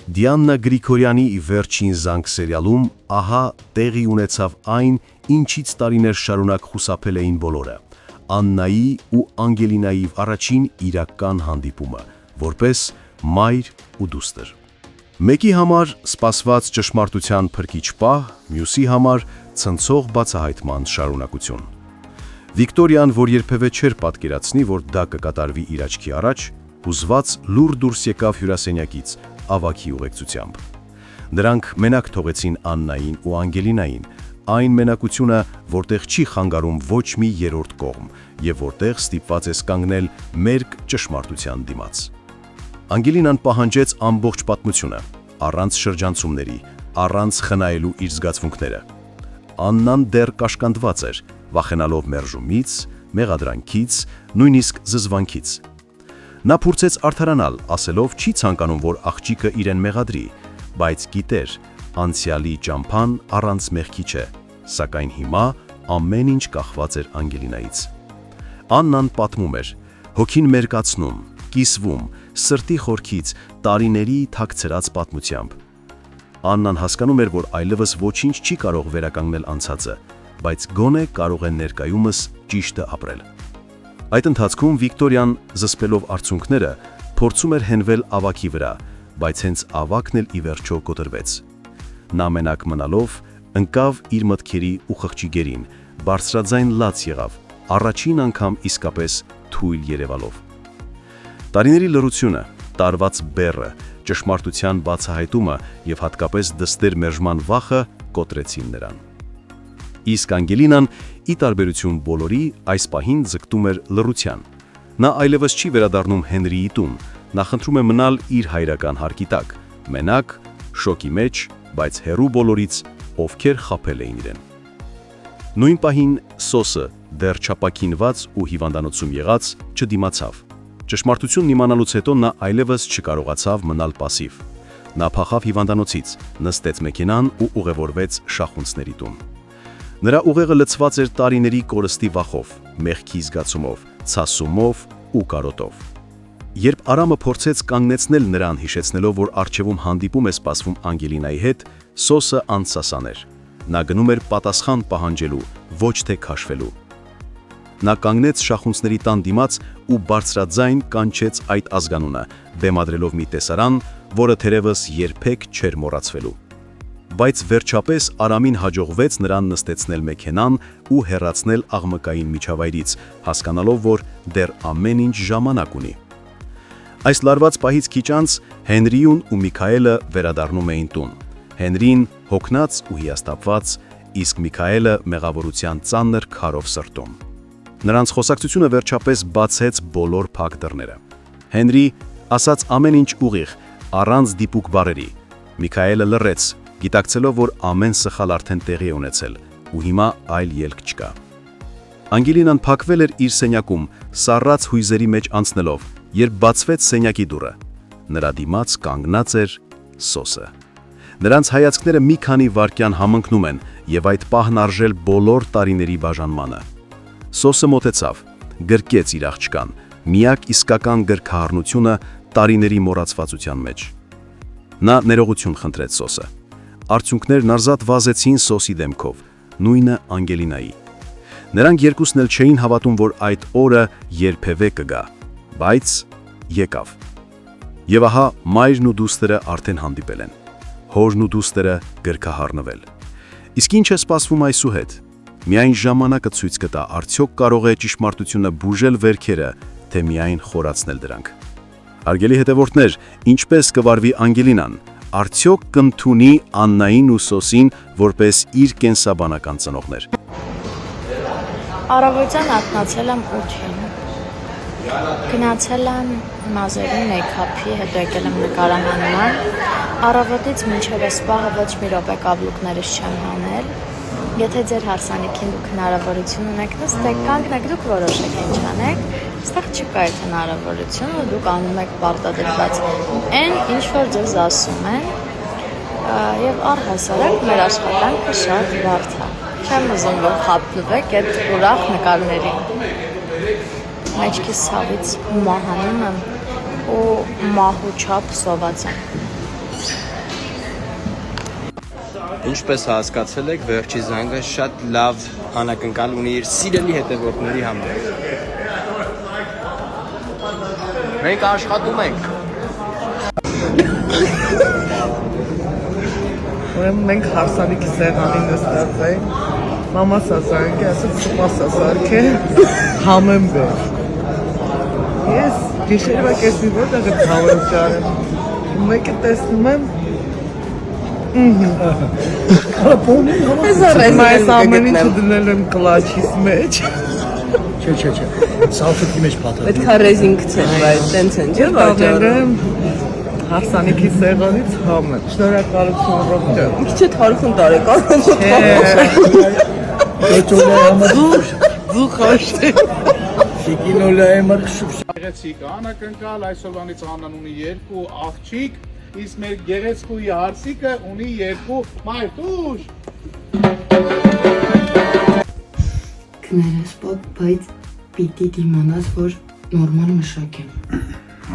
Դիաննա Գրիգորյանի վերջին զանգ սերիալում ահա տեղի ունեցավ այն, ինչից տարիներ շարունակ խուսափել էին բոլորը. Աննայի ու Անգելինայի առաջին իրական հանդիպումը, որպես մայր ու դուստր։ Մեկի համար սպասված ճշմարտության փրկիչ պահ, մյուսի համար ցնցող բացահայտման շարունակություն։ Վիկտորիան, որ երբևէ չէր պատկերացնի, որ դա կկատարվի իր աչքի առաջ, հուզված լուր դուրս եկավ հյուրասենյակից ավագի ուղեկցությամբ։ Նրանք մենակ թողեցին Աննային ու Անգելինային, այն մենակությունը, որտեղ չի խանգարում ոչ մի երրորդ կողմ եւ որտեղ ստիպված ես կանգնել մերկ ճշմարտության դիմաց։ Անգելինան պահանջեց ամբողջ պատմությունը, առանց շրջանցումների, առանց խնայելու իր զգացմունքները։ Աննան դեռ կաշկանդված էր, վախենալով մերժումից, մեղադրանքից, նույնիսկ զզվանքից։ Նա փորձեց արդարանալ, ասելով չի ցանկանում, որ աղջիկը իրեն մեղադրի, բայց գիտեր, անցյալի ճամփան առանց մեղքի չէ, սակայն հիմա ամեն ինչ կախված էր Անգելինայից։ Աննան պատմում էր, հոգին մերկացնում, կիսվում, սրտի խորքից, տարիների թաքցրած պատմությամբ։ Աննան հասկանում էր, որ այլևս ոչինչ չի կարող վերականգնել անցածը, բայց գոնե կարող է ներկայումս ճիշտը ապրել։ Այդ ընթացքում Վիկտորիան, զսպելով արցունքները, փորձում էր հենվել ավագի վրա, բայց հենց ավագն էլ ի վերջո կոտրվեց։ Նա մենակ մնալով, ընկավ իր մտքերի ու խղճի գերին, բարձրաձայն լաց եղավ, առաջին անգամ իսկապես թույլ երևալով։ Տարիների լռությունը, տարված բեռը, ճշմարտության բացահայտումը եւ հատկապես դստեր մերժման վախը կոտրեցին նրան։ Իսկ Անգելինան, ի տարբերություն բոլորի, այս պահին ձգտում էր լռության։ Նա այլևս չի վերադառնում Հենրիի տուն, նա խնդրում է մնալ իր հայրական հարկի տակ, մենակ, շոկի մեջ, բայց հեռու բոլորից, ովքեր խաբել էին իրեն։ Նույն պահին Սոսը, դեռ չապակինված ու հիվանդանոցում եղած, չդիմացավ։ Ճշմարտությունն իմանալուց հետո նա այլևս չկարողացավ մնալ պասիվ։ Նա փախավ հիվանդանոցից, նստեց մեքենան ու ուղևորվեց Շախունցների տուն։ Նրա ուղեղը լցված էր տարիների կորստի վախով, մեղքի զգացումով, ցասումով ու կարոտով։ Երբ Արամը փորձեց կանգնեցնել նրան, հիշեցնելով, որ առջևում հանդիպում է սպասվում Անգելինայի հետ, Սոսը անսասան էր։ Նա գնում էր պատասխան պահանջելու, ոչ թե քաշվելու։ Նա կանգնեց Շախունցների տան դիմաց ու բարձրաձայն կանչեց այդ ազգանունը, բեմադրելով մի տեսարան, որը թերևս երբեք չէր մոռացվելու։ Բայց վերջապես Արամին հաջողվեց նրան նստեցնել մեքենան ու հեռացնել աղմկային միջավայրից, հասկանալով, որ դեռ ամեն ինչ ժամանակ ունի։ Այս լարված պահից քիչ անց Հենրիուն ու Միքայելը վերադառնում էին տուն։ Հենրին հոգնած ու հիասթափված, իսկ Միքայելը մեղավորության ծանր քարով սրտում։ Նրանց խոսակցությունը վերջապես բացեց բոլոր փակ դռները։ Հենրի ասաց ամեն ինչ ուղիղ, առանց դիպուկ բառերի։ Միքայելը լռեց, գիտակցելով, որ ամեն սխալ արդեն տեղի է ունեցել, ու հիմա այլ ելք չկա։ Անգելինան փակվել էր իր սենյակում, սառած հույզերի մեջ անցնելով, երբ բացվեց սենյակի դուռը։ Նրա դիմաց կանգնած էր Սոսը։ Նրանց հայացքները մի քանի վայրկյան համընկնում են, եւ այդ պահն արժել բոլոր տարիների բաժանմանը։ Սոսը մոտեցավ, գրկեց իր աղջկան, միակ իսկական գրքահառնությունը տարիների մոռացվածության մեջ։ Նա ներողություն խնդրեց Սոսը։ Արդյունքներն արզատ վազեցին Սոսի դեմքով, նույնը Անգելինայի։ Նրանք երկուսն էլ չէին հավատում, որ այդ օրը երբևէ կգա, բայց եկավ։ Եվ ահա մայրն ու դուստրը արդեն հանդիպել են։ Հորն ու դուստրը գրքահառնվել։ Իսկ ինչ է սպասվում այսուհետ։ Միայն ժամանակը ցույց կտա, արդյոք կարող է ճշմարտությունը բուժել վերքերը, թե միայն խորացնել դրանք։ Հարգելի հետևորդներ, ինչպես կվարվի Անգելինան, արդյոք կընդունի Աննային ու Սոսին որպես իր կենսաբանական ծնողներ։ Առավոտյան արթնացել եմ 8-ին։ Գնացել եմ մազերի մեյքափի, հետո եկել եմ նկարահանման։ Առավոտից մինչև այս պահը ոչ մի րոպե կաբլուկներս չեմ հանել։ Եթե ձեր հարսանիքին դուք հնարավորություն ունեք նստեք, կանգնեք, դուք որոշեք ինչ անեք, այստեղ չկա այդ հնարավորությունը, դուք անում եք պարտադրված այն, ինչ որ ձեզ ասում են, եւ առհասարակ մեր աշխատանքը շատ բարդ է։ Չեմ ուզում, որ խաբվեք այդ ուրախ նկարներին։ Մեջքիս ցավից մահանում եմ ու մահու չափ սոված եմ։ Ինչպես հասկացել եք, վերջի զանգը շատ լավ անակնկալ ունի իր սիրելի հետևորդների համար։ Մենք աշխատում ենք։ Մենք հարսանիքի սեղանին նստած ենք, մամաս ասարք է, ասաց սպաս ասարք է, համեմ բեր։ Ես գիշերվա կեսի որտեղ եմ համեմ ճարեմ, մեկը տեսնում եմ, ես առեմ այս ամեն ինչը դնել եմ կլաչիս մեջ։ Չէ, սալֆետի մեջ պատահել։ Պետք է ռեզին գցել, բայց տենց են, չէ՞ Դանել եմ հարսանիքի սեղանից համեմ, շնորհակալություն ռոբտը։ Ինչ է թարքուն տարեկան։ Դու խաշտի։ Շիկինոլա համար շուշ։ Գեղեցիկ անակնկալ այսօրվանից Աննան ունի 2 աղջիկ, իսկ մեր գեղեցկուի հարսիկը ունի 2 մայրտուշ։ Կներես պապ, բայց պիտի դիմանաս, որ նորմալ մշակ եմ։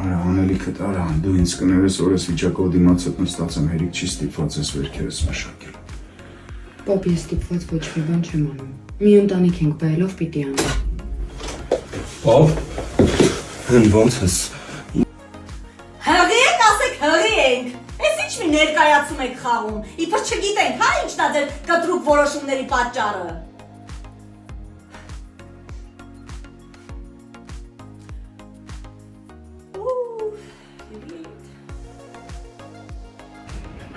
Արա, անելիքդ արա, դու ինձ կներես, որ ես վիճակով դիմացդ նստած եմ, հերիք չի ստիպված ես վերքերս մշակել։ Պապ, ես ստիպված ոչ մի բան չեմ անում։ Մի ընտանիք ենք բայելով պիտի անում։ Պապ, հեն ոնց ես։ Հղի եք, ասեք հղի ենք։ Ես ինչ մի ներկայացում եք խաղում։ Իբր չգիտենք, հա ինչն է ձեր կտրուկ որոշումների պատճառը։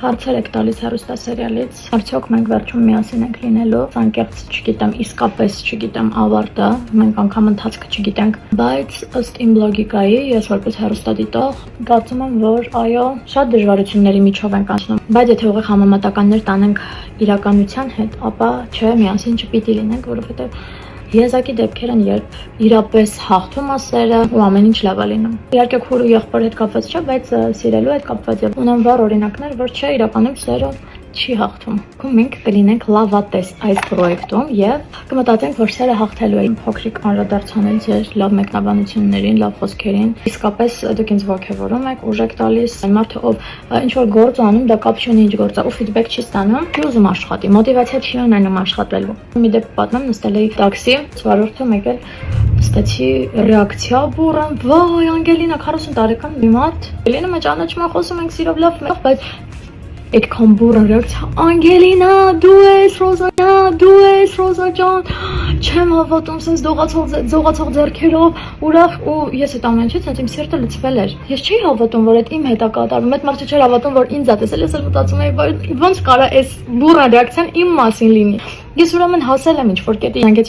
Հարցեր եք տալիս հեռուստասերիալից, արդյոք մենք վերջում միասին ենք լինելու, անկեղծ չգիտեմ, իսկապես չգիտեմ ավարտը, մենք անգամ ընթացքը չգիտենք, բայց ըստ իմ լոգիկայի, ես որպես հեռուստադիտող, կարծում եմ, որ այո, շատ դժվարությունների միջով ենք անցնում, բայց եթե ուղիղ համեմատականներ տանենք իրականության հետ, ապա չէ, միասին չպիտի լինենք, որովհետև Եզակի դեպքեր են, երբ իրապես հաղթում է սերը ու ամեն ինչ լավ է լինում։ Իհարկե քուր ու եղբոր հետ կապված չէ, բայց սիրելու հետ կապված է։ Ունեմ վառ օրինակներ, որ չէ, իրականում սերը չի հաղթում։ Մենք կլինենք լավատես այս պրոյեկտում եւ կմտածենք, որ սերը հաղթելու է։ Փոքրիկ անդրադարձանել ձեր լավ մեկնաբանություններին, լավ խոսքերին։ Իսկապես դուք ինձ ողջևորում եք, ուժ եք տալիս։ Այն մարդը, ով ինչ որ գործ անում, դա կապ չունի ինչ գործ է, ու ֆիդբեք չի ստանում, չի ուզում աշխատի, մոտիվացիա չի ունենում աշխատելու։ Մի դեպք պատմեմ, նստել էի տաքսի, վարորդը եկել ստացի ռեակցիա բուրըն, վայ, Անգելինա 40 տարեկան մի մարդ։ Ելինը մեջ ճանաչում եմ, խոսում ենք սիրով լավ, բայց այդքան բուրըն ռեակցիա, Անգելինա, դու ես Ռոզա ջան, չեմ հավատում, sense դողացող ձեռքերով, ուրախ ու ես այդ ամեն ինչից իմ սիրտը լցվել էր։ Ես չի հավատում, որ այդ իմ հետ է կատարվում, այդ մարդը չէր հավատում, որ ինձ է տեսել, ես էլ մտածում էի, ոնց կարա այս բուրըն ռեակցիան իմ մասին լինի։ Ես ուրեմն հասել եմ ինչ որ կետի,